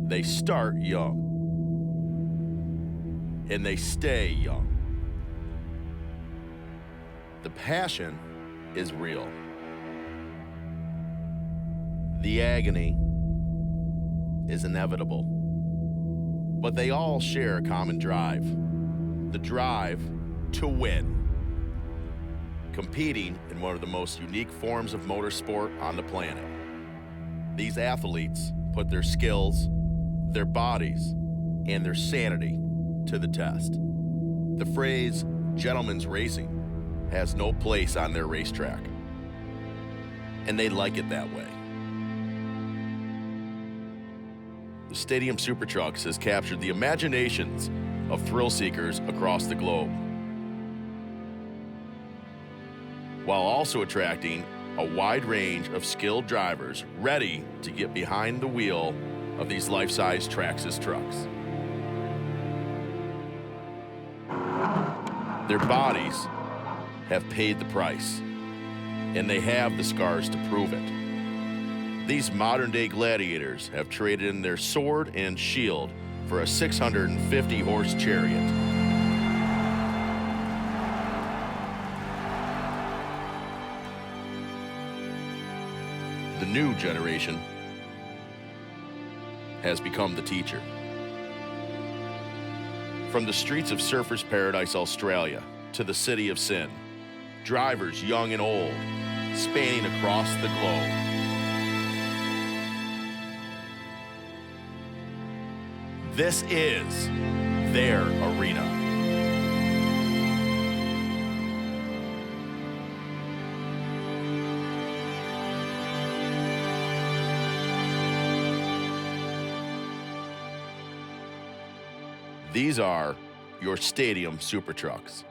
They start young. And they stay young. The passion is real. The agony is inevitable. But they all share a common drive. The drive to win. Competing in one of the most unique forms of motorsport on the planet. These athletes put their skills, their bodies, and their sanity to the test. The phrase gentleman's racing has no place on their racetrack, and they like it that way. The Stadium Super Trucks has captured the imaginations of thrill seekers across the globe, while also attracting a wide range of skilled drivers ready to get behind the wheel of these life-size Traxxas trucks. Their bodies have paid the price, and they have the scars to prove it. These modern-day gladiators have traded in their sword and shield for a 650-horse chariot. The new generation has become the teacher. From the streets of Surfers Paradise, Australia, to the city of Sin, drivers young and old, spanning across the globe. This is their arena. These are your Stadium Super Trucks.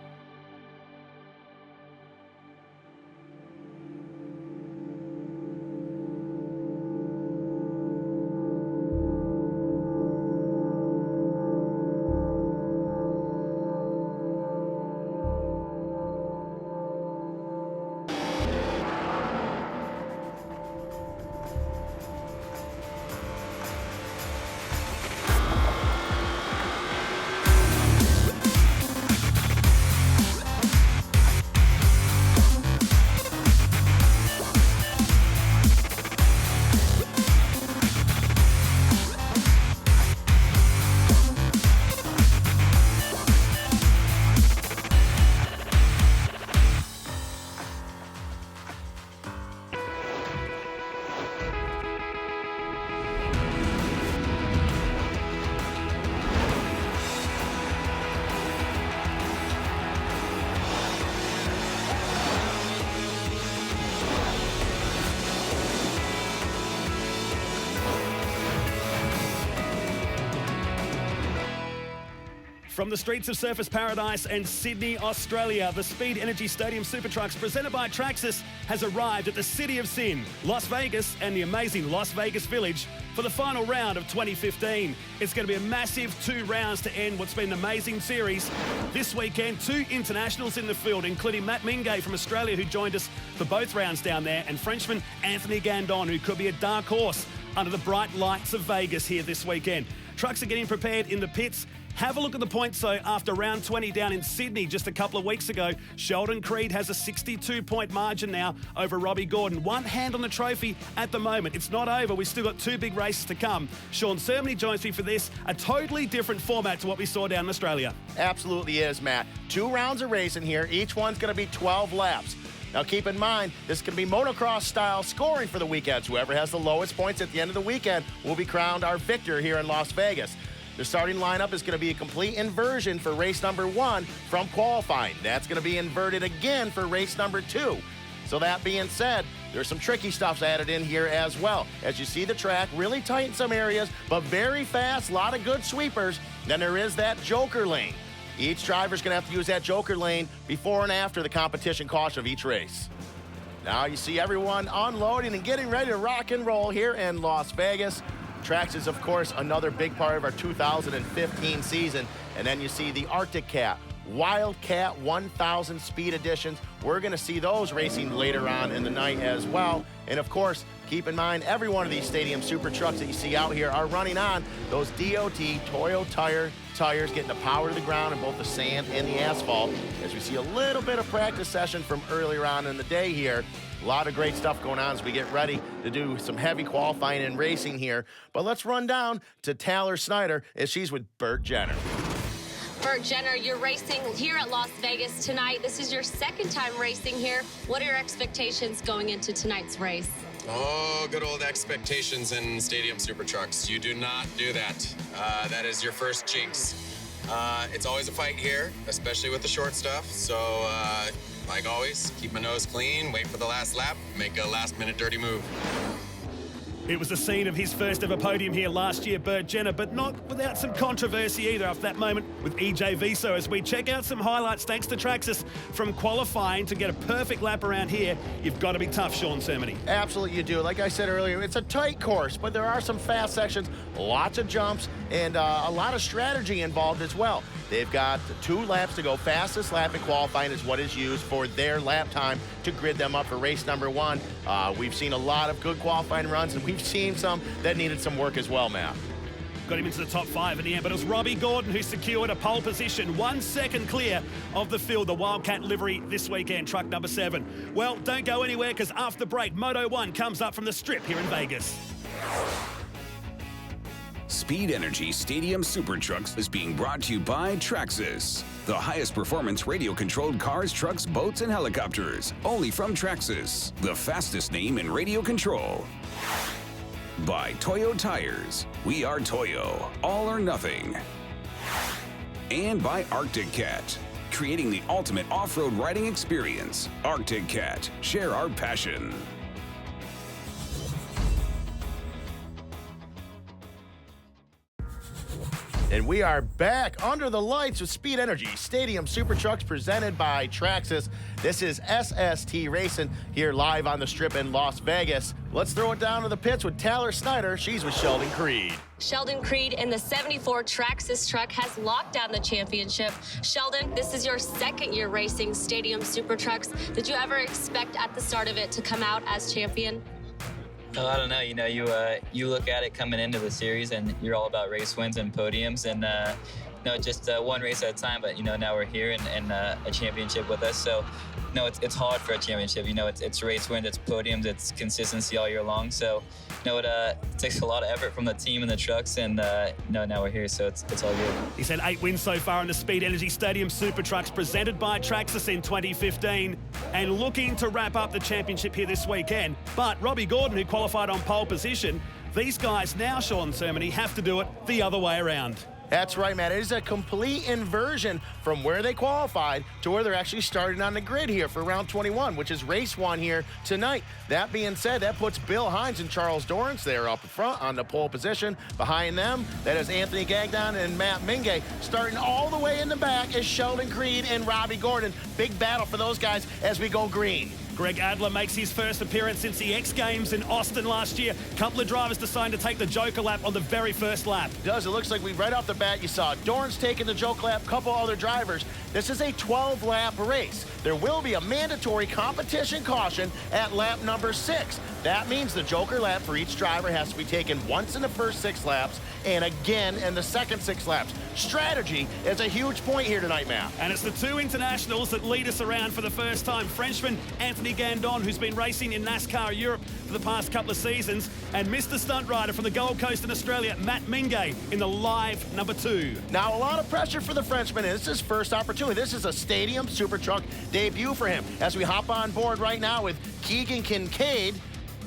From the streets of Surfers Paradise and Sydney, Australia, the Speed Energy Stadium Super Trucks presented by Traxxas has arrived at the City of Sin, Las Vegas, and the amazing Las Vegas Village for the final round of 2015. It's going to be a massive 2 rounds to end what's been an amazing series. This weekend, 2 internationals in the field, including Matt Mingay from Australia, who joined us for both rounds down there, and Frenchman Anthony Gandon, who could be a dark horse under the bright lights of Vegas here this weekend. Trucks are getting prepared in the pits. Have a look at the points, though. After round 20 down in Sydney just a couple of weeks ago, Sheldon Creed has a 62-point margin now over Robbie Gordon. One hand on the trophy at the moment. It's not over. We've still got 2 big races to come. Sean Sermony joins me for this. A totally different format to what we saw down in Australia. Absolutely is, Matt. 2 rounds of racing here. Each one's going to be 12 laps. Now, keep in mind, this can be motocross-style scoring for the weekends. Whoever has the lowest points at the end of the weekend will be crowned our victor here in Las Vegas. The starting lineup is going to be a complete inversion for race number 1 from qualifying. That's going to be inverted again for race number 2. So that being said, there's some tricky stuff added in here as well. As you see the track, really tight in some areas, but very fast, a lot of good sweepers. Then there is that joker lane. Each driver's going to have to use that joker lane before and after the competition caution of each race. Now you see everyone unloading and getting ready to rock and roll here in Las Vegas. Traxxas is, of course, another big part of our 2015 season. And then you see the Arctic Cat Wildcat 1000 Speed Editions. We're going to see those racing later on in the night as well. And of course, keep in mind, every one of these Stadium Super Trucks that you see out here are running on those DOT Toyo tires, getting the power to the ground in both the sand and the asphalt. As we see a little bit of practice session from earlier on in the day here. A lot of great stuff going on as we get ready to do some heavy qualifying and racing here. But let's run down to Taylor Snyder as she's with Burt Jenner. Burt Jenner, you're racing here at Las Vegas tonight. This is your second time racing here. What are your expectations going into tonight's race? Oh, good old expectations in Stadium Super Trucks. You do not do that. That is your first jinx. It's always a fight here, especially with the short stuff. So, like always, keep my nose clean, wait for the last lap, make a last-minute dirty move. It was the scene of his first ever podium here last year, Burt Jenner, but not without some controversy either after that moment with EJ Viso. As we check out some highlights thanks to Traxxas from qualifying to get a perfect lap around here, you've got to be tough, Sean Cermony. Absolutely you do. Like I said earlier, it's a tight course, but there are some fast sections, lots of jumps, and a lot of strategy involved as well. They've got 2 laps to go. Fastest lap in qualifying is what is used for their lap time to grid them up for race number 1. We've seen a lot of good qualifying runs, and we've seen some that needed some work as well, Matt. Got him into the top 5 in the end, but it was Robbie Gordon who secured a pole position, 1 second clear of the field, the Wildcat livery this weekend, truck number 7. Well, don't go anywhere, because after the break, Moto 1 comes up from the strip here in Vegas. Speed Energy Stadium Super Trucks is being brought to you by Traxxas, the highest performance radio-controlled cars, trucks, boats, and helicopters. Only from Traxxas, the fastest name in radio control. By Toyo Tires, we are Toyo, all or nothing. And by Arctic Cat, creating the ultimate off-road riding experience. Arctic Cat, share our passion. And we are back under the lights with Speed Energy Stadium Super Trucks presented by Traxxas. This is SST Racing here live on the Strip in Las Vegas. Let's throw it down to the pits with Taylor Snyder. She's with Sheldon Creed. Sheldon Creed in the 74 Traxxas truck has locked down the championship. Sheldon, this is your second year racing Stadium Super Trucks. Did you ever expect at the start of it to come out as champion? Oh, I don't know. You look at it coming into the series, and you're all about race wins and podiums, and just one race at a time. But now we're here and a championship with us. So, it's hard for a championship. It's race wins, it's podiums, it's consistency all year long. So, it takes a lot of effort from the team and the trucks, and now we're here, so it's all good. He's had 8 wins so far in the Speed Energy Stadium Super Trucks presented by Traxxas in 2015, and looking to wrap up the championship here this weekend. But Robbie Gordon, who qualified on pole position, these guys now, Sean Cermony, have to do it the other way around. That's right, Matt. It is a complete inversion from where they qualified to where they're actually starting on the grid here for round 21, which is race 1 here tonight. That being said, that puts Bill Hines and Charles Dorrance there up front on the pole position. Behind them, that is Anthony Gagnon and Matt Mingay. Starting all the way in the back is Sheldon Creed and Robbie Gordon. Big battle for those guys as we go green. Greg Adler makes his first appearance since the X Games in Austin last year. A couple of drivers decided to take the Joker lap on the very first lap. It does. It looks like right off the bat, you saw Dorrance taking the Joker lap, couple other drivers. This is a 12-lap race. There will be a mandatory competition caution at lap number 6. That means the Joker lap for each driver has to be taken once in the first 6 laps and again in the second 6 laps. Strategy is a huge point here tonight, Matt. And it's the 2 internationals that lead us around for the first time. Frenchman Anthony Gagnon, who's been racing in NASCAR Europe for the past couple of seasons, and Mr. Stunt Rider from the Gold Coast in Australia, Matt Mingay, in the live number 2. Now, a lot of pressure for the Frenchman. This is his first opportunity. This is a Stadium Super Truck debut for him. As we hop on board right now with Keegan Kincaid,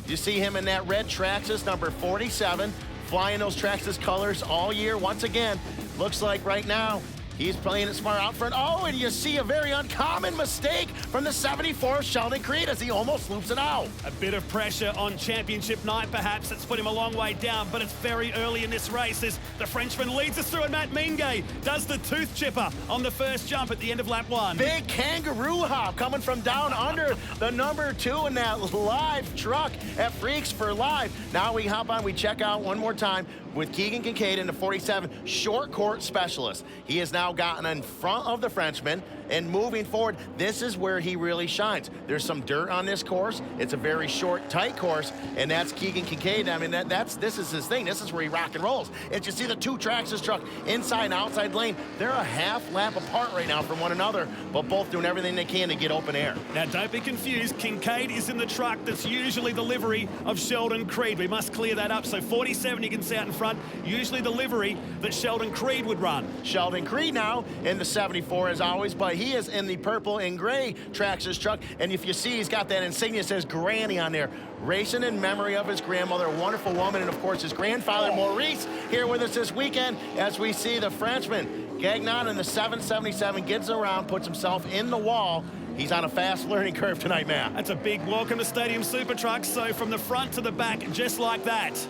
you see him in that red Traxxas number 47, flying those Traxxas colors all year. Once again, looks like right now he's playing it smart out front. Oh, and you see a very uncommon mistake from the 74 Sheldon Creed as he almost loops it out. A bit of pressure on championship night, perhaps. It's put him a long way down, but it's very early in this race as the Frenchman leads us through, and Matt Mingay does the tooth chipper on the first jump at the end of lap 1. Big kangaroo hop coming from down under the number 2 in that live truck at Freaks for Live. Now we hop on, we check out one more time with Keegan Kincaid in the 47 short court specialist. He has now gotten in front of the Frenchman, and moving forward, this is where he really shines. There's some dirt on this course. It's a very short, tight course, and that's Keegan Kincaid. I mean, this is his thing. This is where he rock and rolls. As you see the two Traxxas truck inside and outside lane, they're a half lap apart right now from one another, but both doing everything they can to get open air. Now, don't be confused. Kincaid is in the truck that's usually the livery of Sheldon Creed. We must clear that up. So 47, you can see out in front, usually the livery that Sheldon Creed would run. Sheldon Creed now in the 74 as always, but he is in the purple and gray Traxxas truck. And if you see, he's got that insignia that says Granny on there, racing in memory of his grandmother, a wonderful woman, and of course his grandfather, Maurice, here with us this weekend as we see the Frenchman. Gagnon in the 777 gets around, puts himself in the wall. He's on a fast learning curve tonight, Matt. That's a big welcome to Stadium Super Trucks. So from the front to the back, just like that.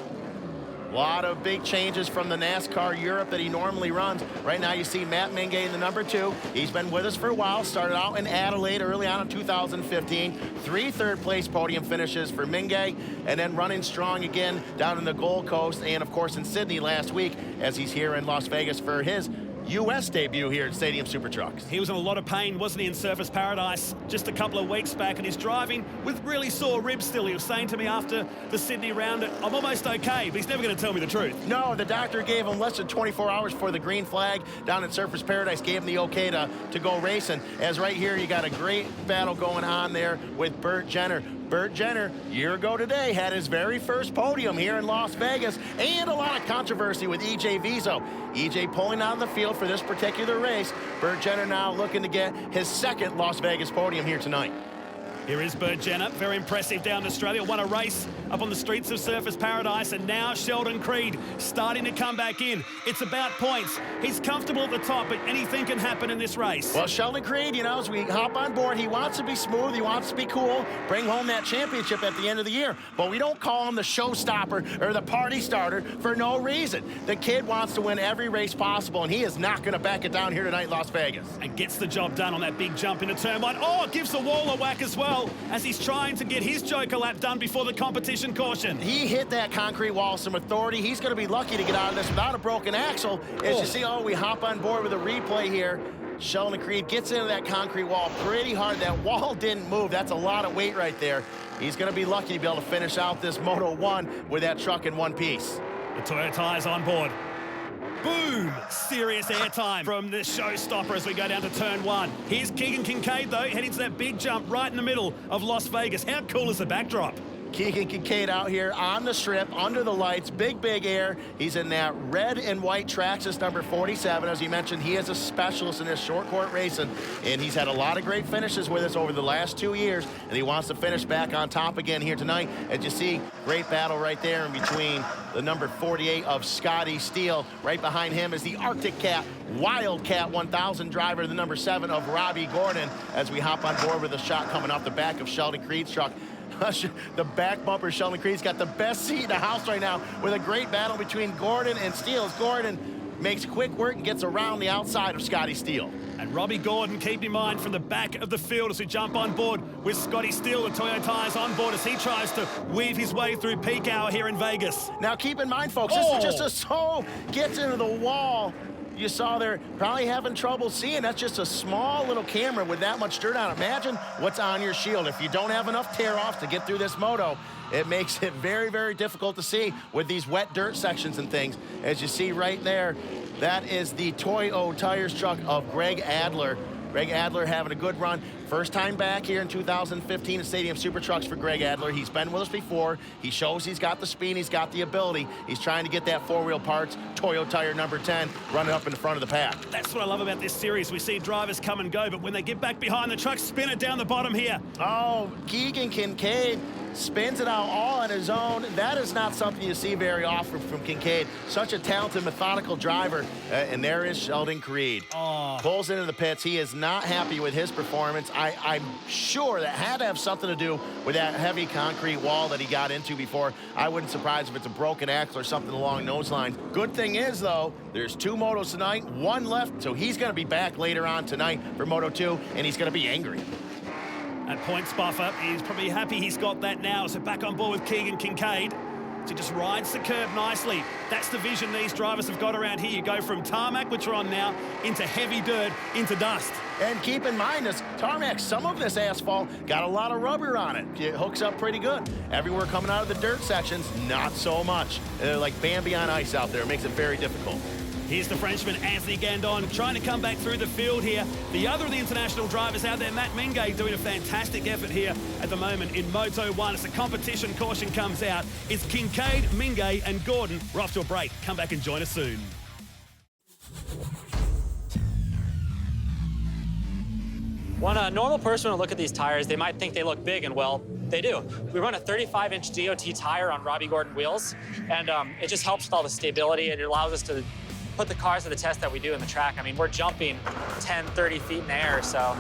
A lot of big changes from the NASCAR Europe that he normally runs. Right now you see Matt Mingay in the number 2. He's been with us for a while. Started out in Adelaide early on in 2015. 3 third-place podium finishes for Mingay, and then running strong again down in the Gold Coast and, of course, in Sydney last week as he's here in Las Vegas for his U.S. debut here at Stadium Super Trucks. He was in a lot of pain, wasn't he, in Surface Paradise just a couple of weeks back, and he's driving with really sore ribs still. He was saying to me after the Sydney round, I'm almost okay, but he's never going to tell me the truth. No, the doctor gave him less than 24 hours for the green flag down at Surface Paradise, gave him the okay to go racing. As right here, you got a great battle going on there with Burt Jenner. Burt Jenner, a year ago today, had his very first podium here in Las Vegas, and a lot of controversy with EJ Vizo. EJ pulling out of the field for this particular race. Burt Jenner now looking to get his second Las Vegas podium here tonight. Here is Burt Jenner, very impressive down in Australia. Won a race up on the streets of Surface Paradise, and now Sheldon Creed starting to come back in. It's about points. He's comfortable at the top, but anything can happen in this race. Well, Sheldon Creed, you know, as we hop on board, he wants to be smooth, he wants to be cool, bring home that championship at the end of the year. But we don't call him the showstopper or the party starter for no reason. The kid wants to win every race possible, and he is not going to back it down here tonight in Las Vegas. And gets the job done on that big jump into turn 1. Oh, gives the wall a whack as well, as he's trying to get his Joker lap done before the competition caution. He hit that concrete wall, some authority. He's going to be lucky to get out of this without a broken axle. As you see, we hop on board with a replay here. Sheldon Creed gets into that concrete wall pretty hard. That wall didn't move. That's a lot of weight right there. He's going to be lucky to be able to finish out this Moto 1 with that truck in one piece. The Toyota tires on board. Boom! Serious airtime from the showstopper as we go down to turn 1. Here's Keegan Kincaid, though, heading to that big jump right in the middle of Las Vegas. How cool is the backdrop? Keegan Kincaid out here on the strip, under the lights, big air. He's in that red and white Traxxas number 47. As you mentioned, he is a specialist in this short court racing, and he's had a lot of great finishes with us over the last 2 years, and he wants to finish back on top again here tonight. As you see, great battle right there in between the number 48 of Scotty Steele. Right behind him is the Arctic Cat Wildcat 1000 driver, the number 7 of Robbie Gordon, as we hop on board with a shot coming off the back of Sheldon Creed's truck. The back bumper, Sheldon Creed's got the best seat in the house right now with a great battle between Gordon and Steele. Gordon makes quick work and gets around the outside of Scotty Steele. And Robbie Gordon, keep in mind, from the back of the field as we jump on board with Scotty Steele, the Toyota tires on board as he tries to weave his way through peak hour here in Vegas. Now keep in mind, folks, this is just a so gets into the wall. You saw they're probably having trouble seeing. That's just a small little camera with that much dirt on it. Imagine what's on your shield. If you don't have enough tear-offs to get through this moto, it makes it very difficult to see with these wet dirt sections and things. As you see right there, that is the Toyo Tires truck of Greg Adler. Greg Adler having a good run. First time back here in 2015 at Stadium Super Trucks for Greg Adler. He's been with us before. He shows he's got the speed, he's got the ability. He's trying to get that four-wheel parts, Toyo Tire number 10, running up in the front of the pack. That's what I love about this series. We see drivers come and go, but when they get back behind the truck, spin it down the bottom here. Oh, Keegan Kincaid spins it out all on his own. That is not something you see very often from Kincaid. Such a talented, methodical driver. And there is Sheldon Creed. Pulls into the pits. He is not happy with his performance. I'm sure that had to have something to do with that heavy concrete wall that he got into before. I wouldn't surprise if it's a broken axle or something along those lines. Good thing is, though, there's 2 motos tonight, 1 left, so he's going to be back later on tonight for Moto 2, and he's going to be angry. And points buffer, he's probably happy he's got that now. So back on board with Keegan Kincaid. He just rides the curb nicely. That's the vision these drivers have got around here. You go from tarmac, which we're on now, into heavy dirt, into dust. And keep in mind, this tarmac, some of this asphalt got a lot of rubber on it. It hooks up pretty good. Everywhere coming out of the dirt sections, not so much. They're like Bambi on ice out there. It makes it very difficult. Here's the Frenchman, Anthony Gandon, trying to come back through the field here. The other of the international drivers out there, Matt Mingay, doing a fantastic effort here at the moment in Moto 1. As the competition caution comes out, it's Kincaid, Mingay, and Gordon. We're off to a break. Come back and join us soon. When a normal person would look at these tires, they might think they look big, and well, they do. We run a 35-inch DOT tire on Robbie Gordon wheels, and it just helps with all the stability, and it allows us to put the cars to the test that we do in the track. I mean, we're jumping 10, 30 feet in the air, so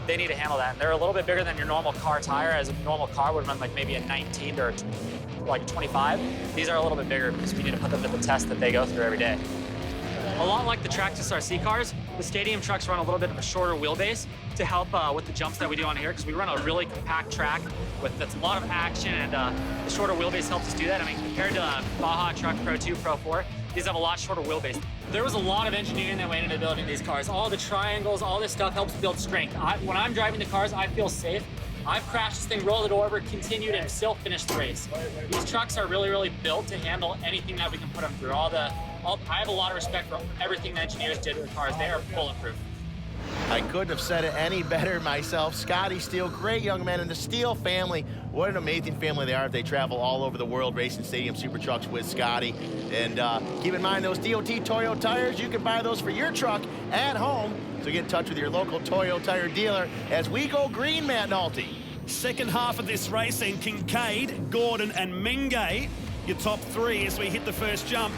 they need to handle that. And they're a little bit bigger than your normal car tire, as a normal car would run like maybe a 19 or like a 25. These are a little bit bigger because we need to put them to the test that they go through every day. A lot like the Traxxas RC cars, the stadium trucks run a little bit of a shorter wheelbase to help with the jumps that we do on here, because we run a really compact track that's a lot of action, and the shorter wheelbase helps us do that. I mean, compared to Baja Truck Pro 2, Pro 4, these have a lot shorter wheelbase. There was a lot of engineering that went into building these cars. All the triangles, all this stuff helps build strength. When I'm driving the cars, I feel safe. I've crashed this thing, rolled it over, continued, and still finished the race. These trucks are really, really built to handle anything that we can put them through. I have a lot of respect for everything the engineers did with the cars. They are bulletproof. I couldn't have said it any better myself. Scotty Steele, great young man, and the Steele family, what an amazing family they are. They travel all over the world racing stadium super trucks with Scotty. And keep in mind, those DOT Toyo tires, you can buy those for your truck at home. So get in touch with your local Toyo tire dealer as we go green, Matt Nolte. Second half of this race, and Kincaid, Gordon, and Mingay, your top 3 as we hit the first jump.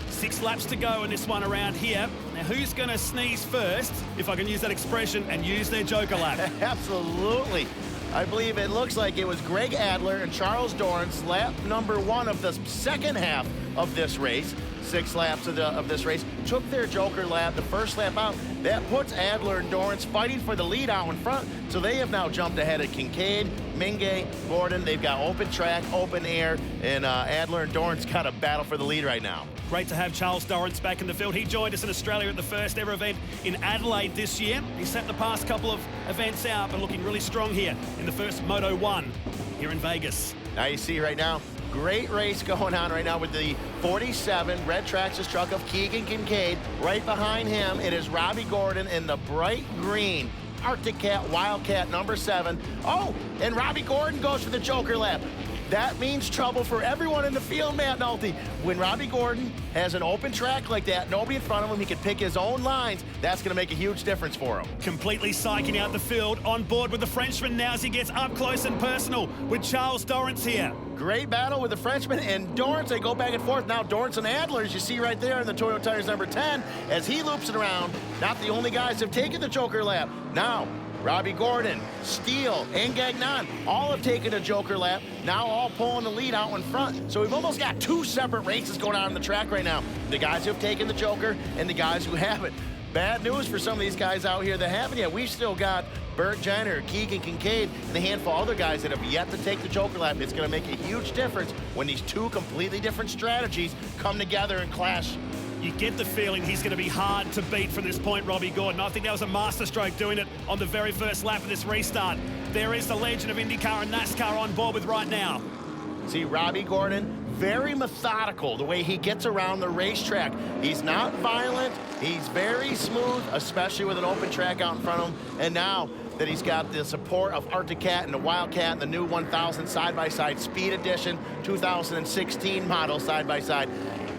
6 laps to go in this one around here. Now, who's going to sneeze first, if I can use that expression, and use their joker lap? Absolutely. I believe it looks like it was Greg Adler and Charles Dorrance, lap number 1 of the second half of this race. 6 laps of this race, took their joker lap, the first lap out. That puts Adler and Dorrance fighting for the lead out in front. So they have now jumped ahead of Kincaid, Mingay, Gordon. They've got open track, open air, and Adler and Dorrance got a battle for the lead right now. Great to have Charles Dorrance back in the field. He joined us in Australia at the first ever event in Adelaide this year. He set the past couple of events out, but looking really strong here in the first Moto 1 here in Vegas. Now you see right now, great race going on right now with the 47 red Traxxas truck of Keegan Kincaid. Right behind him, it is Robbie Gordon in the bright green Arctic Cat Wildcat number 7. Oh, and Robbie Gordon goes for the joker lap. That means trouble for everyone in the field, Matt Nolte. When Robbie Gordon has an open track like that, nobody in front of him, he can pick his own lines. That's going to make a huge difference for him. Completely psyching out the field, on board with the Frenchman now as he gets up close and personal with Charles Dorrance here. Great battle with the Frenchman and Dorrance. They go back and forth. Now Dorrance and Adler, as you see right there in the Toyo Tires number 10, as he loops it around. Not the only guys have taken the joker lap. Now, Robbie Gordon, Steele, and Gagnon all have taken a joker lap, now all pulling the lead out in front. So we've almost got 2 separate races going on the track right now. The guys who have taken the joker and the guys who haven't. Bad news for some of these guys out here that haven't yet. We've still got Burt Jenner, Keegan Kincaid, and a handful of other guys that have yet to take the joker lap. It's going to make a huge difference when these 2 completely different strategies come together and clash. You get the feeling he's going to be hard to beat from this point, Robbie Gordon. I think that was a masterstroke doing it on the very first lap of this restart. There is the legend of IndyCar and NASCAR on board with right now. See, Robbie Gordon, very methodical the way he gets around the racetrack. He's not violent. He's very smooth, especially with an open track out in front of him. And now that he's got the support of Arctic Cat and the Wildcat and the new 1000 side-by-side Speed Edition 2016 model side-by-side,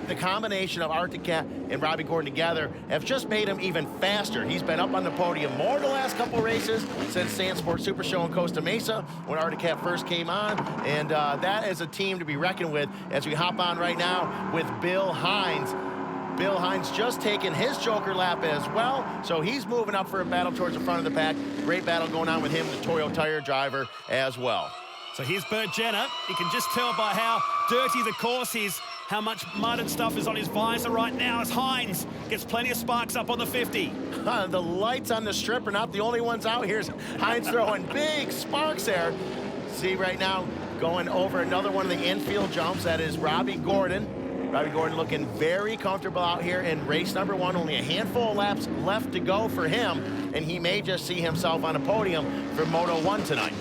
the combination of Arctic Cat and Robbie Gordon together have just made him even faster. He's been up on the podium more the last couple races since Sand Sport Super Show in Costa Mesa when Arctic Cat first came on, and that is a team to be reckoned with as we hop on right now with Bill Hines. Bill Hines just taking his Joker lap as well, so he's moving up for a battle towards the front of the pack. Great battle going on with him, the Toyo Tire driver as well. So here's Burt Jenner. You can just tell by how dirty the course is, how much mud and stuff is on his visor right now as Hines gets plenty of sparks up on the 50. The lights on the strip are not the only ones out. Here's Hines throwing big sparks there. See right now, going over another one of the infield jumps. That is Robbie Gordon. Robbie Gordon looking very comfortable out here in race number 1. Only a handful of laps left to go for him, and he may just see himself on a podium for Moto 1 tonight.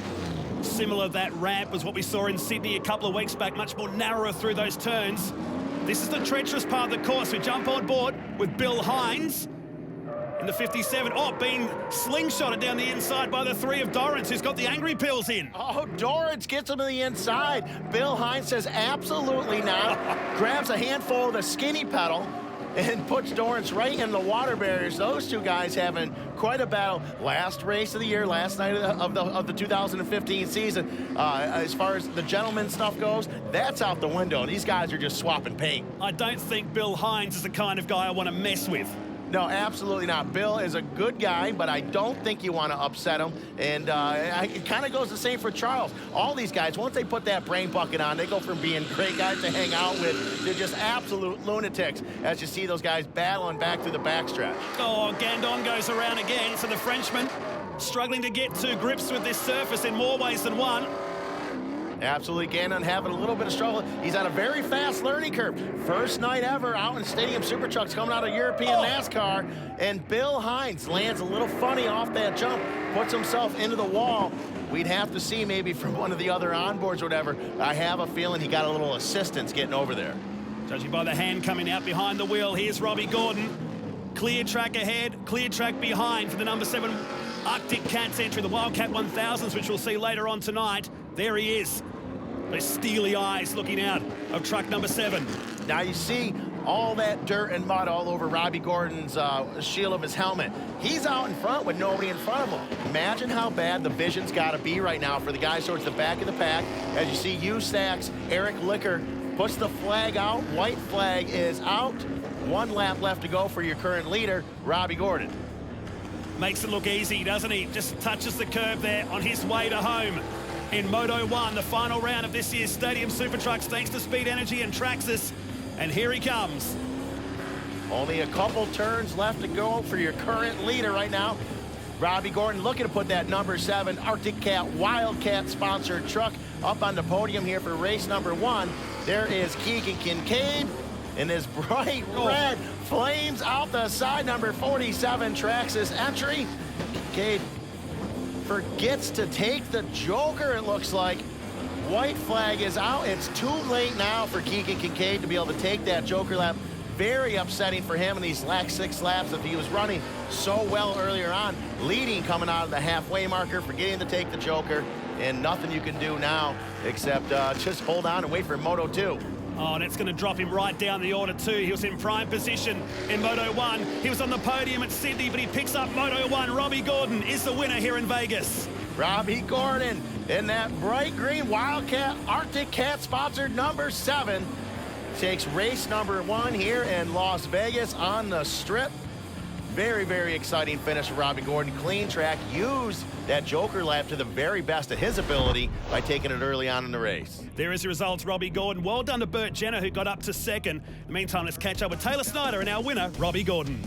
Similar that ramp was what we saw in Sydney a couple of weeks back, much more narrower through those turns. This is the treacherous part of the course. We jump on board with Bill Hines in the 57. Oh, being slingshotted down the inside by the 3 of Dorrance, who's got the angry pills in. Oh, Dorrance gets him to the inside. Bill Hines says absolutely not. Grabs a handful of the skinny pedal and puts Dorrance right in the water barriers. Those two guys having quite a battle. Last race of the year, last night of the 2015 season. As far as the gentleman stuff goes, that's out the window. These guys are just swapping paint. I don't think Bill Hines is the kind of guy I want to mess with. No, absolutely not. Bill is a good guy, but I don't think you want to upset him. And it kind of goes the same for Charles. All these guys, once they put that brain bucket on, they go from being great guys to hang out with to just absolute lunatics as you see those guys battling back through the backstretch. Oh, Gandon goes around again. So the Frenchman struggling to get to grips with this surface in more ways than one. Absolutely, Gannon having a little bit of struggle. He's on a very fast learning curve. First night ever out in Stadium Super Trucks coming out of European NASCAR. And Bill Hines lands a little funny off that jump, puts himself into the wall. We'd have to see maybe from one of the other onboards or whatever. I have a feeling he got a little assistance getting over there. Judging by the hand coming out behind the wheel, here's Robbie Gordon. Clear track ahead, clear track behind for the number 7 Arctic Cat's entry, the Wildcat 1000s, which we'll see later on tonight. There he is. Those steely eyes looking out of truck number 7. Now you see all that dirt and mud all over Robbie Gordon's shield of his helmet. He's out in front with nobody in front of him. Imagine how bad the vision's got to be right now for the guys towards the back of the pack. As you see, USAC's Eric Licker puts the flag out. White flag is out. 1 lap left to go for your current leader, Robbie Gordon. Makes it look easy, doesn't he? Just touches the curb there on his way to home. In Moto 1, the final round of this year's Stadium Super Trucks, thanks to Speed Energy and Traxxas. And here he comes. Only a couple turns left to go for your current leader right now. Robbie Gordon looking to put that number 7 Arctic Cat Wildcat sponsored truck up on the podium here for race number 1. There is Keegan Kincaid in his bright red flames out the side, number 47 Traxxas entry. Kincaid forgets to take the Joker, it looks like. White flag is out. It's too late now for Keegan Kincaid to be able to take that Joker lap. Very upsetting for him in these last 6 laps that he was running so well earlier on, leading coming out of the halfway marker, forgetting to take the Joker, and nothing you can do now except just hold on and wait for Moto 2. Oh, and it's going to drop him right down the order too. He was in prime position in Moto 1. He was on the podium at Sydney, but he picks up Moto 1. Robbie Gordon is the winner here in Vegas. Robbie Gordon in that bright green Wildcat Arctic Cat sponsored number 7 takes race number 1 here in Las Vegas on the strip. Very, very exciting finish for Robbie Gordon. Clean track, used that Joker lap to the very best of his ability by taking it early on in the race. There is the results, Robbie Gordon. Well done to Burt Jenner, who got up to 2nd. In the meantime, let's catch up with Taylor Snyder and our winner, Robbie Gordon.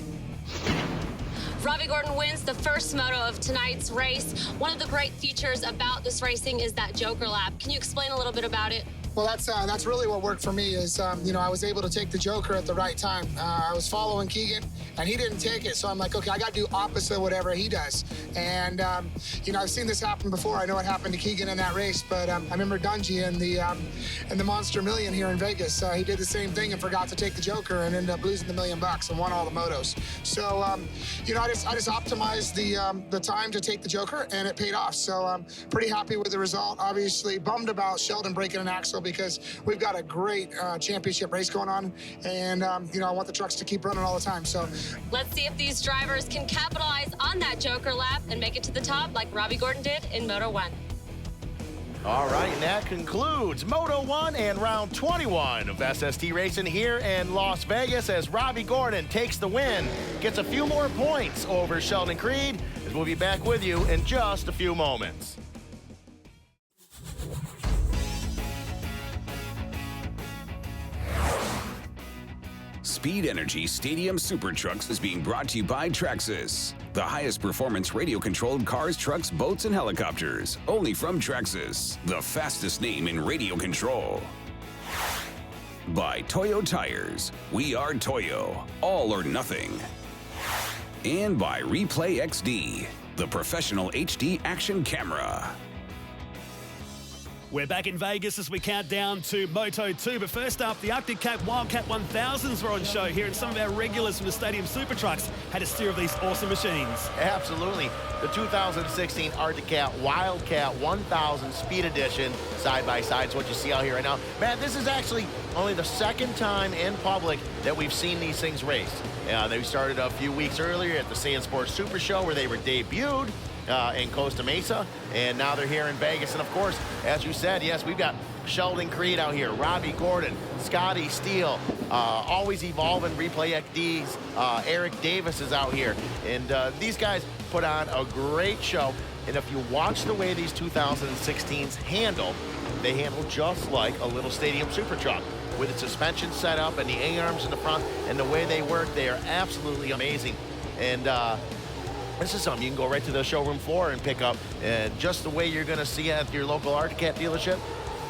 Robbie Gordon wins the first moto of tonight's race. One of the great features about this racing is that Joker lap. Can you explain a little bit about it? Well, that's really what worked for me is, I was able to take the Joker at the right time. I was following Keegan, and he didn't take it. So I'm like, okay, I got to do opposite whatever he does. And, I've seen this happen before. I know it happened to Keegan in that race, but I remember Dungy in the Monster Million here in Vegas. He did the same thing and forgot to take the Joker and ended up losing the $1 million and won all the motos. So, I just optimized the time to take the Joker, and it paid off. So I'm pretty happy with the result. Obviously, bummed about Sheldon breaking an axle because we've got a great championship race going on, and I want the trucks to keep running all the time. So let's see if these drivers can capitalize on that Joker lap and make it to the top like Robbie Gordon did in Moto 1. All right, and that concludes Moto 1 and round 21 of SST Racing here in Las Vegas as Robbie Gordon takes the win, gets a few more points over Sheldon Creed, as we'll be back with you in just a few moments. Speed Energy Stadium Super Trucks is being brought to you by Traxxas, the highest performance radio-controlled cars, trucks, boats, and helicopters. Only from Traxxas, the fastest name in radio control. By Toyo Tires, we are Toyo, all or nothing. And by Replay XD, the professional HD action camera. We're back in Vegas as we count down to Moto 2, but first up, the Arctic Cat Wildcat 1000s were on show here, and some of our regulars from the Stadium Super Trucks had a steer of these awesome machines. Absolutely. The 2016 Arctic Cat Wildcat 1000 Speed Edition side-by-side is what you see out here right now. Matt, this is actually only the second time in public that we've seen these things raced. They started a few weeks earlier at the Sand Sports Super Show where they were debuted in Costa Mesa, and now they're here in Vegas. And of course, as you said, yes, we've got Sheldon Creed out here, Robbie Gordon, Scotty Steele, always evolving Replay XD's Eric Davis is out here, and these guys put on a great show. And if you watch the way these 2016s handle, they handle just like a little Stadium Super Truck with its suspension setup and the A-arms in the front, and the way they work, they are absolutely amazing. And this is something you can go right to the showroom floor and pick up, and just the way you're going to see it at your local Arctic Cat dealership.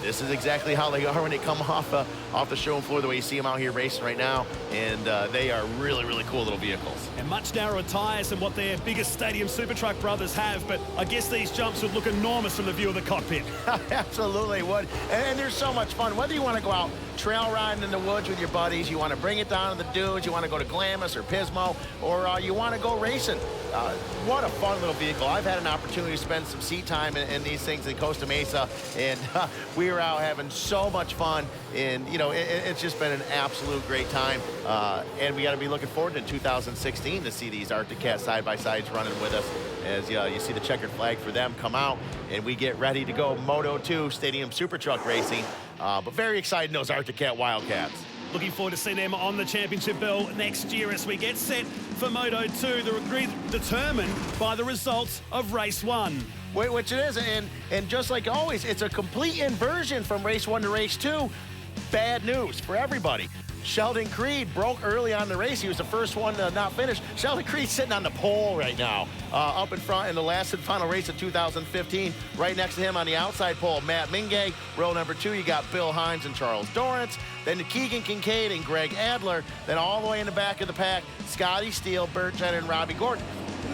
This is exactly how they are when they come off the showroom floor, the way you see them out here racing right now, and they are really, really cool little vehicles. And much narrower tyres than what their biggest Stadium Super Truck brothers have, but I guess these jumps would look enormous from the view of the cockpit. Absolutely would, and they're so much fun. Whether you want to go out trail riding in the woods with your buddies, you want to bring it down to the dunes, you want to go to Glamis or Pismo, or you want to go racing. What a fun little vehicle. I've had an opportunity to spend some seat time in these things in Costa Mesa, and we were out having so much fun, and it's just been an absolute great time, and we got to be looking forward to 2016 to see these Arctic Cat side-by-sides running with us as you see the checkered flag for them come out, and we get ready to go Moto 2 Stadium Super Truck Racing. But very exciting, those Arctic Cat Wildcats. Looking forward to seeing them on the championship bill next year as we get set for Moto 2. They're determined by the results of Race 1. Which it is, and just like always, it's a complete inversion from Race 1 to Race 2. Bad news for everybody. Sheldon Creed broke early on the race. He was the first one to not finish. Sheldon Creed sitting on the pole right now, up in front in the last and final race of 2015. Right next to him on the outside pole, Matt Mingay. Row number 2, you got Bill Hines and Charles Dorrance. Then Keegan Kincaid and Greg Adler. Then all the way in the back of the pack, Scotty Steele, Burt Jenner, and Robbie Gordon.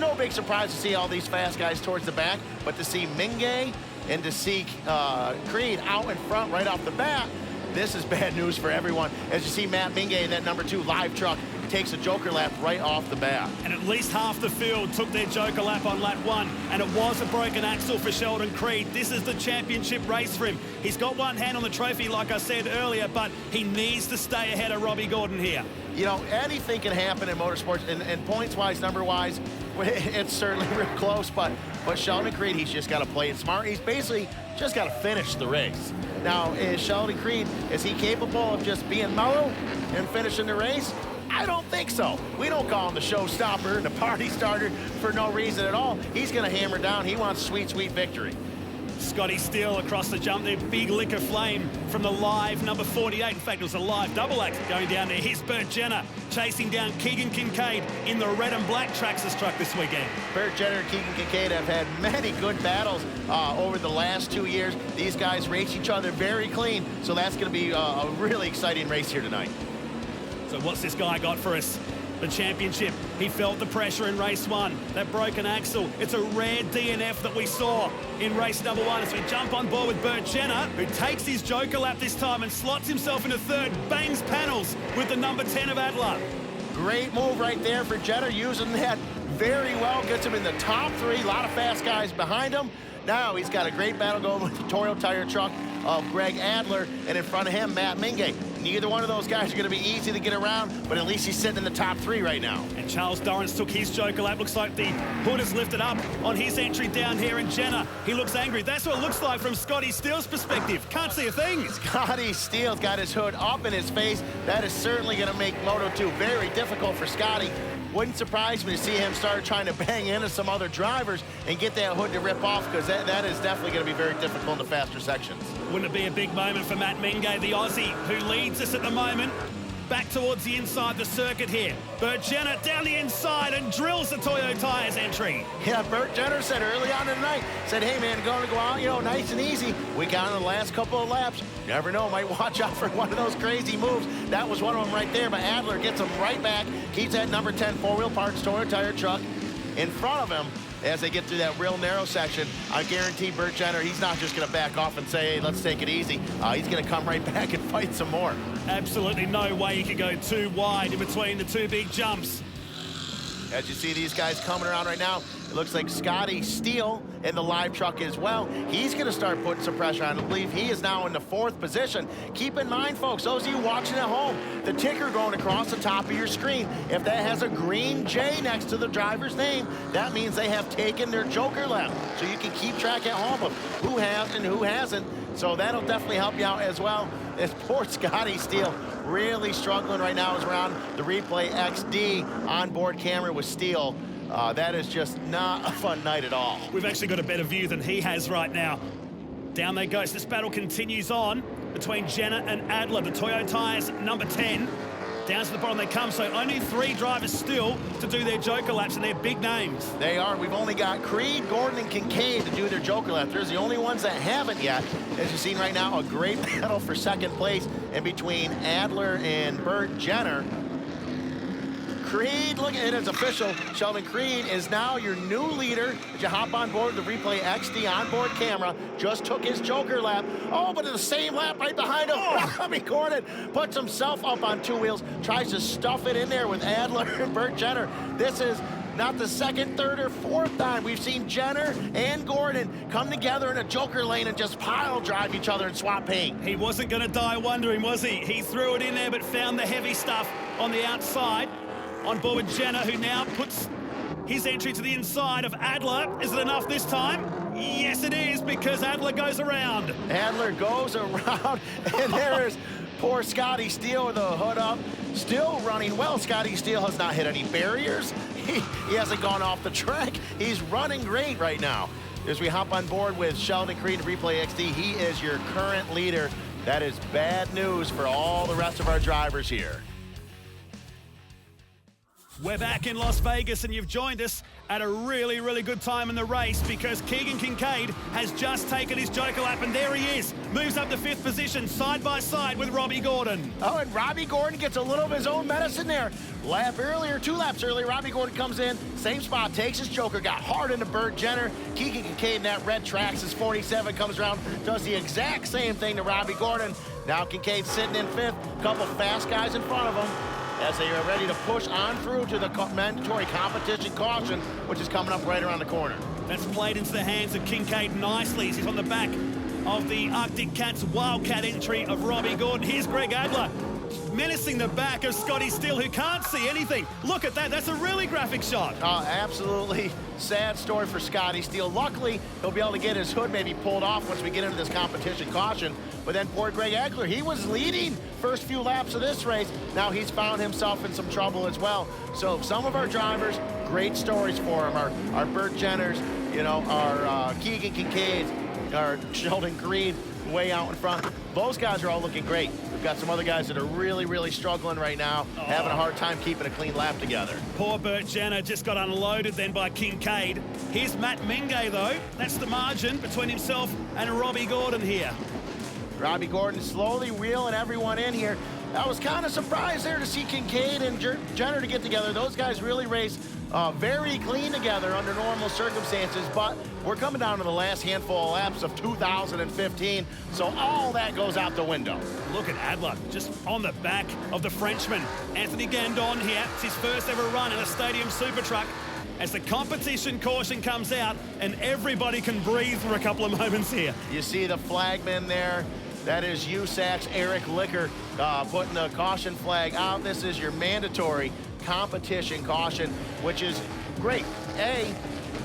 No big surprise to see all these fast guys towards the back, but to see Mingay and to see Creed out in front right off the bat, this is bad news for everyone. As you see Matt Mingay in that number 2 live truck takes a joker lap right off the bat. And at least half the field took their joker lap on lap 1, and it was a broken axle for Sheldon Creed. This is the championship race for him. He's got one hand on the trophy, like I said earlier, but he needs to stay ahead of Robbie Gordon here. Anything can happen in motorsports, and points-wise, number-wise, it's certainly real close, but Sheldon Creed, he's just got to play it smart. He's basically just got to finish the race. Now, is Sheldon Creed, is he capable of just being mellow and finishing the race? I don't think so. We don't call him the showstopper and the party starter for no reason at all. He's going to hammer down. He wants sweet, sweet victory. Scotty Steele across the jump there, big lick of flame from the live number 48. In fact, it was a live double act going down there. Here's Burt Jenner chasing down Keegan Kincaid in the red and black Traxxas truck this weekend. Burt Jenner and Keegan Kincaid have had many good battles over the last 2 years. These guys race each other very clean, so that's going to be a really exciting race here tonight. So what's this guy got for us? The championship. He felt the pressure in race 1. That broken axle. It's a rare DNF that we saw in race number 1 as we jump on board with Burt Jenner, who takes his joker lap this time and slots himself into 3rd, bangs panels with the number 10 of Adler. Great move right there for Jenner, using that very well. Gets him in the top 3. A lot of fast guys behind him. Now he's got a great battle going with the Toyo Tire truck. of Greg Adler, and in front of him, Matt Mingay. Neither one of those guys are going to be easy to get around, but at least he's sitting in the top 3 right now. And Charles Dorrance took his Joker lap. Looks like the hood is lifted up on his entry down here, and Jenner, he looks angry. That's what it looks like from Scotty Steele's perspective. Can't see a thing. Scotty Steele's got his hood up in his face. That is certainly going to make Moto2 very difficult for Scotty. Wouldn't surprise me to see him start trying to bang into some other drivers and get that hood to rip off, because that is definitely going to be very difficult in the faster sections. Wouldn't it be a big moment for Matt Mingay, the Aussie, who leads us at the moment? Back towards the inside the circuit here. Bert Jenner down the inside and drills the Toyo Tires entry. Yeah, Bert Jenner said early on in the night, said, hey man, going to go out, nice and easy. We got in the last couple of laps. Never know, might watch out for one of those crazy moves. That was one of them right there, but Adler gets him right back, keeps that number 10 four-wheel parts Toyo Tire truck in front of him. As they get through that real narrow section, I guarantee Bert Jenner, he's not just going to back off and say, hey, let's take it easy. He's going to come right back and fight some more. Absolutely no way you could go too wide in between the 2 big jumps. As you see these guys coming around right now, it looks like Scotty Steele in the live truck as well. He's going to start putting some pressure on. I believe he is now in the 4th position. Keep in mind, folks, those of you watching at home, the ticker going across the top of your screen, if that has a green J next to the driver's name, that means they have taken their Joker lap. So you can keep track at home of who has and who hasn't. So that'll definitely help you out as well. As poor Scotty Steele really struggling right now as we're on the Replay XD onboard camera with Steele. That is just not a fun night at all. We've actually got a better view than he has right now. Down they go. So this battle continues on between Jenner and Adler. The Toyo Tires number 10. Down to the bottom they come, so only 3 drivers still to do their Joker laps, and they're big names. They are. We've only got Creed, Gordon, and Kincaid to do their Joker lap. They're the only ones that haven't yet. As you've seen right now, a great battle for second place in between Adler and Bert Jenner. Creed, look at it, it's official. Sheldon Creed is now your new leader. As you hop on board the Replay XD onboard camera, just took his Joker lap. Oh, but in the same lap right behind him, Robbie Gordon puts himself up on 2 wheels, tries to stuff it in there with Adler and Bert Jenner. This is not the 2nd, 3rd, or 4th time we've seen Jenner and Gordon come together in a Joker lane and just pile drive each other and swap paint. He wasn't going to die wondering, was he? He threw it in there, but found the heavy stuff on the outside. On board with Jenner, who now puts his entry to the inside of Adler. Is it enough this time? Yes, it is, because Adler goes around. Adler goes around, and there is poor Scotty Steele with the hood up. Still running well. Scotty Steele has not hit any barriers. He hasn't gone off the track. He's running great right now. As we hop on board with Sheldon Creed and Replay XD, he is your current leader. That is bad news for all the rest of our drivers here. We're back in Las Vegas, and you've joined us at a really, really good time in the race, because Keegan Kincaid has just taken his Joker lap, and there he is. Moves up to 5th position, side by side with Robbie Gordon. Oh, and Robbie Gordon gets a little of his own medicine there. 2 laps earlier, Robbie Gordon comes in, same spot, takes his Joker, got hard into Bert Jenner. Keegan Kincaid in that red Traxxas 47 comes around, does the exact same thing to Robbie Gordon. Now Kincaid sitting in 5th, couple fast guys in front of him, as they are ready to push on through to the mandatory competition caution, which is coming up right around the corner. That's played into the hands of Kincaid nicely as he's on the back of the Arctic Cats Wildcat entry of Robbie Gordon. Here's Greg Adler menacing the back of Scotty Steele, who can't see anything. Look at that. That's a really graphic shot. Absolutely sad story for Scotty Steele. Luckily, he'll be able to get his hood maybe pulled off once we get into this competition caution. But then poor Greg Adler, he was leading first few laps of this race. Now he's found himself in some trouble as well. So some of our drivers, great stories for him. Our Bert Jenners, our Keegan Kincaid, our Sheldon Creed, way out in front. Those guys are all looking great. We've got some other guys that are really, really struggling right now, having a hard time keeping a clean lap together. Poor Bert Jenner just got unloaded then by Kincaid. Here's Matt Mingay, though. That's the margin between himself and Robbie Gordon here. Robbie Gordon slowly reeling everyone in here. I was kind of surprised there to see Kincaid and Jenner to get together. Those guys really race very clean together under normal circumstances, but we're coming down to the last handful of laps of 2015, so all that goes out the window. Look at Adler, just on the back of the Frenchman. Anthony Gandon here. It's his first ever run in a Stadium Super Truck. as the competition caution comes out and everybody can breathe for a couple of moments here. You see the flagman there. That is USAC's Eric Licker putting the caution flag out. This is your mandatory competition caution, which is great. A,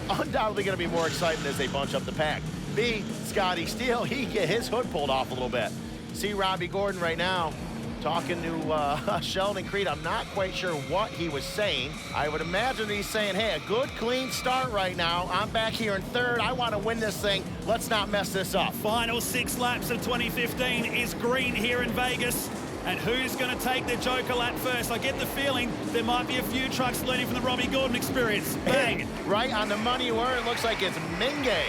undoubtedly going to be more exciting as they bunch up the pack. B, Scotty Steele, he can get his hood pulled off a little bit. See Robbie Gordon right now talking to Sheldon Creed. I'm not quite sure what he was saying. I would imagine he's saying, hey, a good clean start right now. I'm back here in third. I want to win this thing. Let's not mess this up. Final 6 laps of 2015 is green here in Vegas. And who's going to take their Joker lap first? I get the feeling there might be a few trucks learning from the Robbie Gordon experience. Bang. Right on the money where it looks like it's Mingay,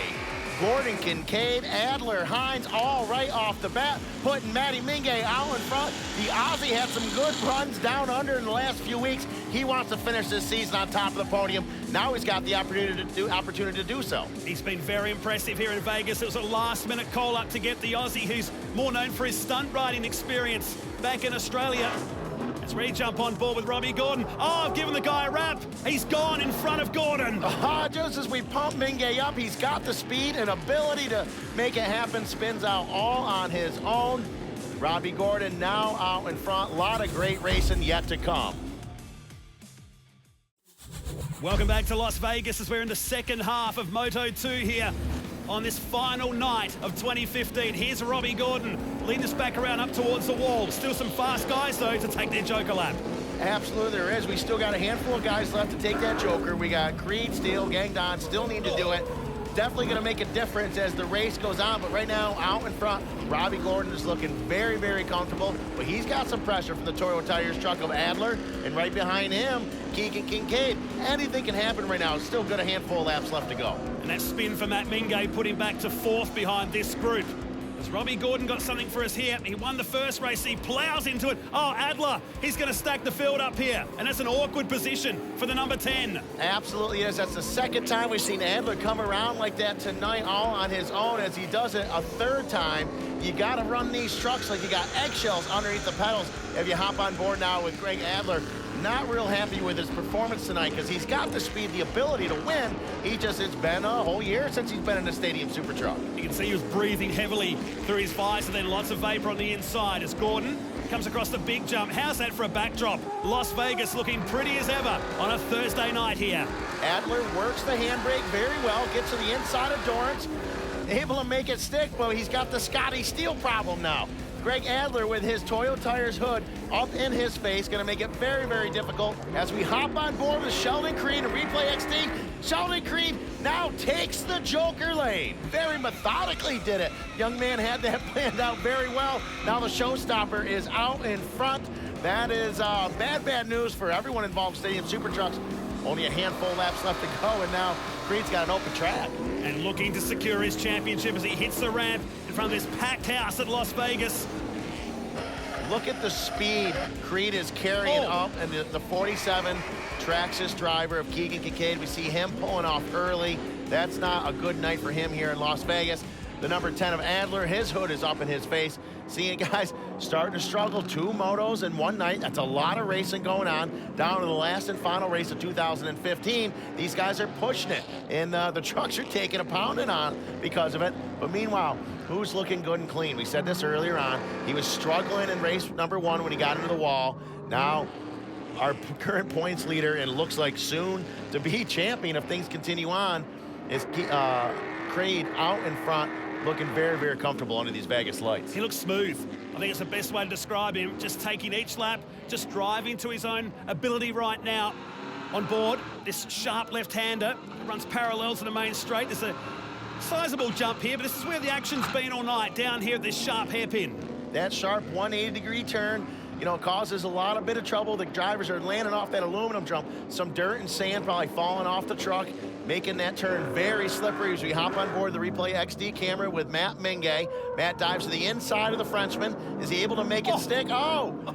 Gordon, Kincaid, Adler, Hines, all right off the bat, putting Matty Mingay out in front. The Aussie had some good runs down under in the last few weeks. He wants to finish this season on top of the podium. Now he's got the opportunity to do so. He's been very impressive here in Vegas. It was a last-minute call-up to get the Aussie, who's more known for his stunt riding experience back in Australia. As we jump on board with Robbie Gordon. Oh, I've given the guy a wrap. He's gone in front of Gordon. Just as we pump Mingay up, he's got the speed and ability to make it happen. Spins out all on his own. Robbie Gordon now out in front. A lot of great racing yet to come. Welcome back to Las Vegas as we're in the second half of Moto2 here on this final night of 2015. Here's Robbie Gordon leading us back around up towards the wall. Still some fast guys, though, to take their Joker lap. Absolutely there is. We still got a handful of guys left to take that Joker. We got Creed, Steele, Gangdon still need to do it. Definitely going to make a difference as the race goes on, but right now, out in front, Robbie Gordon is looking very, very comfortable, but he's got some pressure from the Toyo Tires truck of Adler, and right behind him, Keegan Kincaid. Anything can happen right now. Still got a handful of laps left to go. And that spin for Matt Mingay put him back to 4th behind this group. As Robbie Gordon got something for us here. He won the first race. He plows into it. Oh, Adler, he's going to stack the field up here. And that's an awkward position for the number 10. Absolutely is. That's the second time we've seen Adler come around like that tonight, all on his own. As he does it a third time, you got to run these trucks like you got eggshells underneath the pedals. If you hop on board now with Greg Adler, not real happy with his performance tonight because he's got the speed, the ability to win. It's been a whole year since he's been in a Stadium Super Truck. You can see he was breathing heavily through his visor, then lots of vapor on the inside as Gordon comes across the big jump. How's that for a backdrop? Las Vegas looking pretty as ever on a Thursday night here. Adler works the handbrake very well, gets to the inside of Dorrance, able to make it stick. Well, he's got the Scotty Steele problem now. Greg Adler with his Toyo Tires hood up in his face, going to make it very, very difficult as we hop on board with Sheldon Creed and Replay XD. Sheldon Creed now takes the Joker lane. Very methodically did it. Young man had that planned out very well. Now the showstopper is out in front. That is bad news for everyone involved in Stadium Super Trucks. Only a handful of laps left to go, and now Creed's got an open track. And looking to secure his championship as he hits the ramp in front of this packed house at Las Vegas. Look at the speed Creed is carrying up, and the 47 Traxxas driver of Keegan Kincaid. We see him pulling off early. That's not a good night for him here in Las Vegas. The number 10 of Adler, his hood is up in his face. Seeing guys starting to struggle. 2 motos in one night. That's a lot of racing going on. Down to the last and final race of 2015. These guys are pushing it, and the trucks are taking a pounding on because of it. But meanwhile, who's looking good and clean? We said this earlier on. He was struggling in race number 1 when he got into the wall. Now, our current points leader, and looks like soon to be champion if things continue on, is Creed out in front, looking very, very comfortable under these Vegas lights. He looks smooth. I think it's the best way to describe him. Just taking each lap, just driving to his own ability right now. On board, this sharp left-hander runs parallel to the main straight. There's a sizable jump here, but this is where the action's been all night, down here at this sharp hairpin. That sharp 180-degree turn, you know, causes a bit of trouble. The drivers are landing off that aluminum jump. Some dirt and sand probably falling off the truck, making that turn very slippery as we hop on board the Replay XD camera with Matt Mingay. Matt dives to the inside of the Frenchman. Is he able to make it stick? Oh!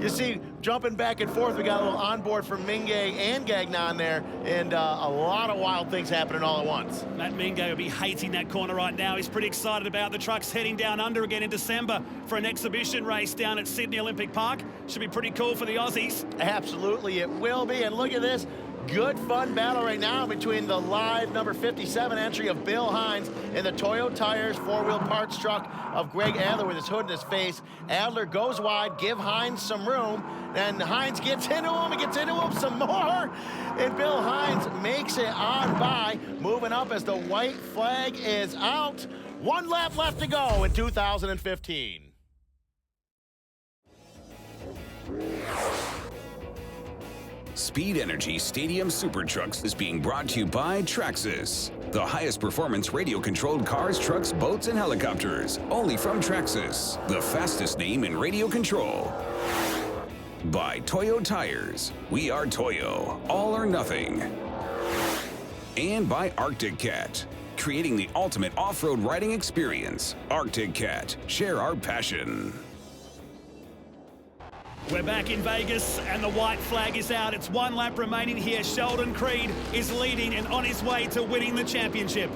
You see, jumping back and forth, we got a little onboard from Mingay and Gagnon there, and a lot of wild things happening all at once. Matt Mingay will be hating that corner right now. He's pretty excited about the trucks heading down under again in December for an exhibition race down at Sydney Olympic Park. Should be pretty cool for the Aussies. Absolutely, it will be. And look at this. good, fun battle right now between the live number 57 entry of Bill Hines and the Toyo Tires four-wheel parts truck of Greg Adler with his hood in his face. Adler goes wide, give Hines some room, and Hines gets into him, and gets into him some more, and Bill Hines makes it on by, moving up as the white flag is out. 1 lap left to go in 2015. Speed Energy Stadium Super Trucks is being brought to you by Traxxas, the highest performance radio-controlled cars, trucks, boats, and helicopters, only from Traxxas, the fastest name in radio control. By Toyo Tires, we are Toyo, all or nothing. And by Arctic Cat, creating the ultimate off-road riding experience. Arctic Cat, share our passion. We're back in Vegas, and the white flag is out. It's 1 lap remaining here. Sheldon Creed is leading and on his way to winning the championship.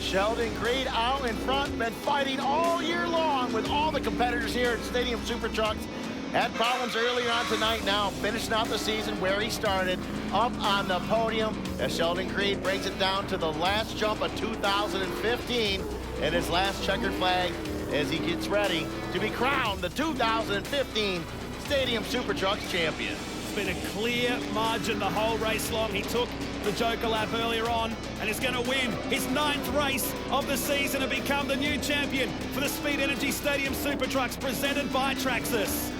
Sheldon Creed out in front, been fighting all year long with all the competitors here at Stadium Super Trucks. Had problems earlier on tonight, now finishing out the season where he started, up on the podium as Sheldon Creed brings it down to the last jump of 2015 and his last checkered flag as he gets ready to be crowned the 2015 Stadium Super Trucks champion. It's been a clear margin the whole race long. He took the Joker lap earlier on and is going to win his 9th race of the season and become the new champion for the Speed Energy Stadium Super Trucks presented by Traxxas.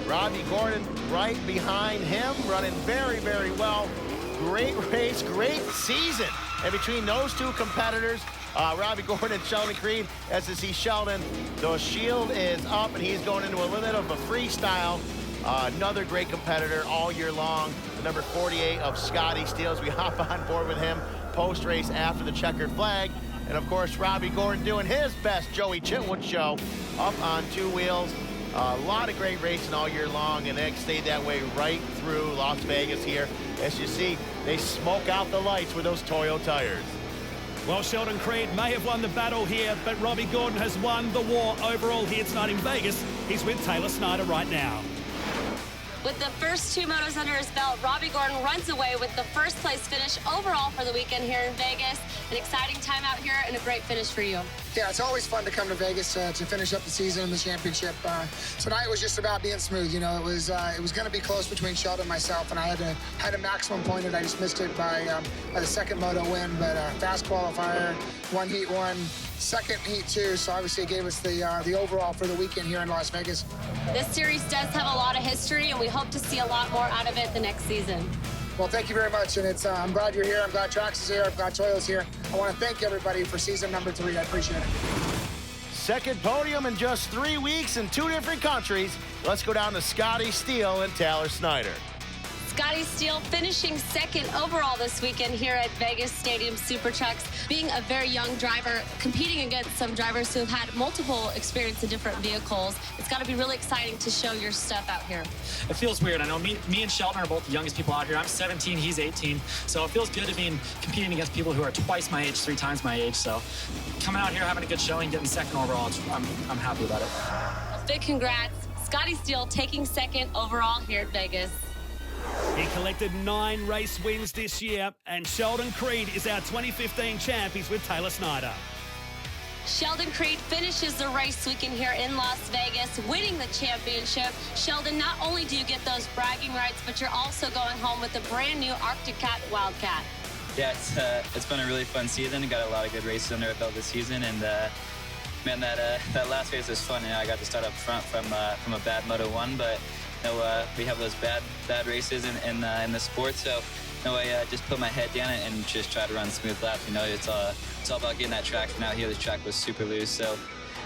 Robbie Gordon right behind him, running very, very well. Great race, great season. And between those two competitors, Robbie Gordon and Sheldon Creed, as you see Sheldon, the shield is up and he's going into a little bit of a freestyle. Another great competitor all year long. The number 48 of Scotty Steele, we hop on board with him post-race after the checkered flag. And of course, Robbie Gordon doing his best Joey Chitwood show up on 2 wheels. A lot of great racing all year long, and it stayed that way right through Las Vegas here. As you see, they smoke out the lights with those Toyo tires. Well, Sheldon Creed may have won the battle here, but Robbie Gordon has won the war overall here tonight in Vegas. He's with Taylor Snyder right now. With the first 2 motos under his belt, Robbie Gordon runs away with the first place finish overall for the weekend here in Vegas. An exciting time out here and a great finish for you. Yeah, it's always fun to come to Vegas to finish up the season and the championship. Tonight was just about being smooth. You know, it was going to be close between Sheldon and myself, and I had a maximum point, and I just missed it by the second moto win. But fast qualifier, one heat one, second heat two. So obviously it gave us the overall for the weekend here in Las Vegas. This series does have a lot of history, and we hope to see a lot more out of it the next season. Well, thank you very much, and I'm glad you're here. I'm glad Traxxas is here. I'm glad Toyo's here. I want to thank everybody for season number 3. I appreciate it. Second podium in just 3 weeks in 2 different countries. Let's go down to Scotty Steele and Taylor Snyder. Scotty Steele finishing second overall this weekend here at Vegas Stadium Super Trucks. Being a very young driver, competing against some drivers who've had multiple experience in different vehicles, it's got to be really exciting to show your stuff out here. It feels weird. I know me and Sheldon are both the youngest people out here. I'm 17, he's 18. So it feels good to be competing against people who are twice my age, 3 times my age. So coming out here, having a good showing, getting second overall, I'm happy about it. Big congrats. Scotty Steele taking second overall here at Vegas. He collected 9 race wins this year, and Sheldon Creed is our 2015 champ. He's with Taylor Snyder. Sheldon Creed finishes the race weekend here in Las Vegas, winning the championship. Sheldon, not only do you get those bragging rights, but you're also going home with the brand new Arctic Cat Wildcat. Yeah, it's been a really fun season. Got a lot of good races under our belt this season, and man, that last race was fun. You know, I got to start up front from a bad Moto 1, but you know, we have those bad races in the sport. So you know, I just put my head down and just try to run smooth laps. You know, it's all about getting that traction out here. The track was super loose, so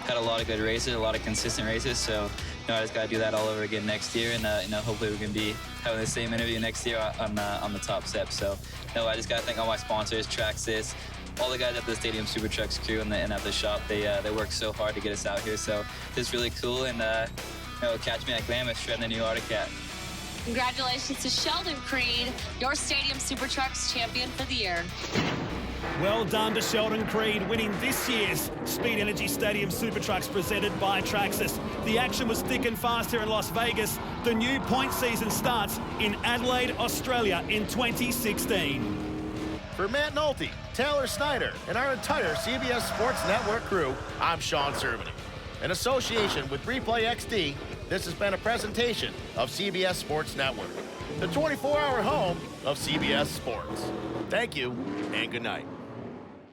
got a lot of good races, a lot of consistent races. So you know, I just got to do that all over again next year, and you know, hopefully we can be having the same interview next year on the top step. So you know, I just got to thank all my sponsors, Traxxas, all the guys at the Stadium Super Trucks crew and at the shop. They work so hard to get us out here. So it's really cool, and you know, catch me at Glamis shredding the new Arctic Cat. Congratulations to Sheldon Creed, your Stadium Super Trucks champion for the year. Well done to Sheldon Creed, winning this year's Speed Energy Stadium Super Trucks presented by Traxxas. The action was thick and fast here in Las Vegas. The new point season starts in Adelaide, Australia in 2016. For Matt Nolte, Taylor Snyder, and our entire CBS Sports Network crew, I'm Sean Cerveny. In association with Replay XD, this has been a presentation of CBS Sports Network, the 24-hour home of CBS Sports. Thank you, and good night.